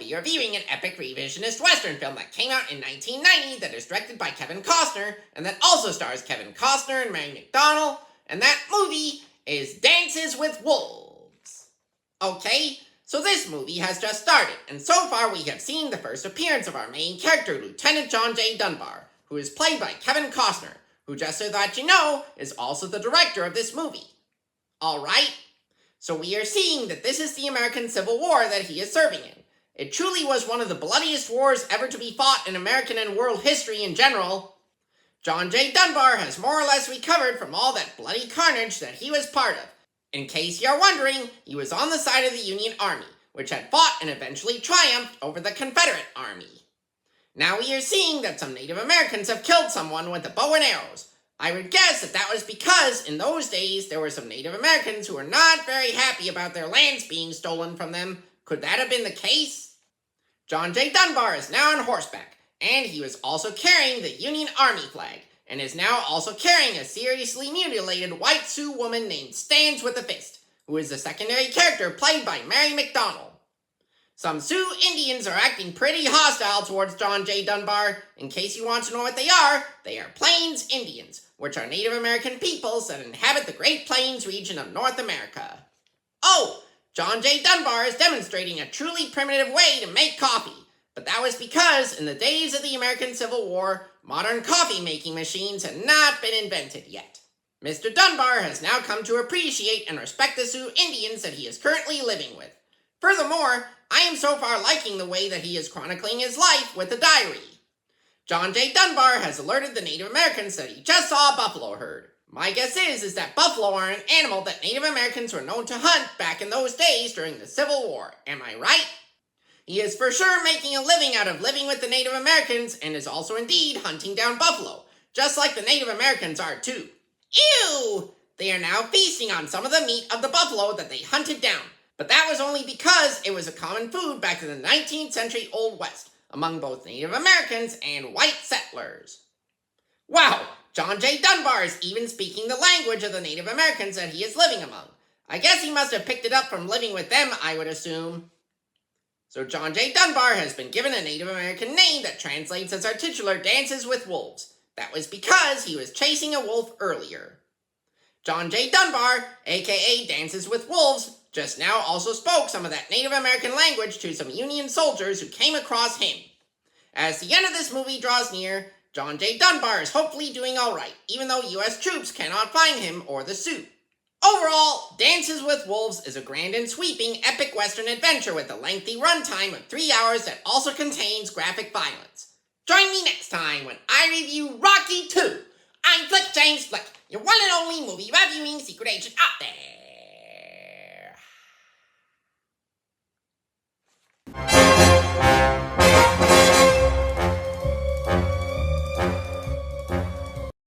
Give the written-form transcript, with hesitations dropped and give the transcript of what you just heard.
be reviewing an epic revisionist Western film that came out in 1990 that is directed by Kevin Costner and that also stars Kevin Costner and Mary McDonnell, and that movie is Dances with Wolves. Okay, so this movie has just started, and so far we have seen the first appearance of our main character, Lieutenant John J. Dunbar, who is played by Kevin Costner, who, just so that you know, is also the director of this movie. Alright? So we are seeing that this is the American Civil War that he is serving in. It truly was one of the bloodiest wars ever to be fought in American and world history in general. John J. Dunbar has more or less recovered from all that bloody carnage that he was part of. In case you're wondering, he was on the side of the Union Army, which had fought and eventually triumphed over the Confederate Army. Now we are seeing that some Native Americans have killed someone with a bow and arrows. I would guess that was because, in those days, there were some Native Americans who were not very happy about their lands being stolen from them. Could that have been the case? John J. Dunbar is now on horseback, and he was also carrying the Union Army flag, and is now also carrying a seriously mutilated white Sioux woman named Stands with a Fist, who is the secondary character played by Mary McDonnell. Some Sioux Indians are acting pretty hostile towards John J. Dunbar. In case you want to know what they are Plains Indians, which are Native American peoples that inhabit the Great Plains region of North America. Oh, John J. Dunbar is demonstrating a truly primitive way to make coffee, but that was because in the days of the American Civil War, modern coffee-making machines had not been invented yet. Mr. Dunbar has now come to appreciate and respect the Sioux Indians that he is currently living with. Furthermore, I am so far liking the way that he is chronicling his life with a diary. John J. Dunbar has alerted the Native Americans that he just saw a buffalo herd. My guess is that buffalo are an animal that Native Americans were known to hunt back in those days during the Civil War. Am I right? He is for sure making a living out of living with the Native Americans and is also indeed hunting down buffalo, just like the Native Americans are too. Ew! They are now feasting on some of the meat of the buffalo that they hunted down. But that was only because it was a common food back in the 19th century Old West, among both Native Americans and white settlers. Wow, John J. Dunbar is even speaking the language of the Native Americans that he is living among. I guess he must have picked it up from living with them, I would assume. So John J. Dunbar has been given a Native American name that translates as our titular Dances with Wolves. That was because he was chasing a wolf earlier. John J. Dunbar, aka Dances with Wolves, just now also spoke some of that Native American language to some Union soldiers who came across him. As the end of this movie draws near, John J. Dunbar is hopefully doing alright, even though US troops cannot find him or the Sioux. Overall, Dances with Wolves is a grand and sweeping epic Western adventure with a lengthy runtime of 3 hours that also contains graphic violence. Join me next time when I review Rocky 2. I'm Flick James Flick, your one and only movie reviewing secret agent out there.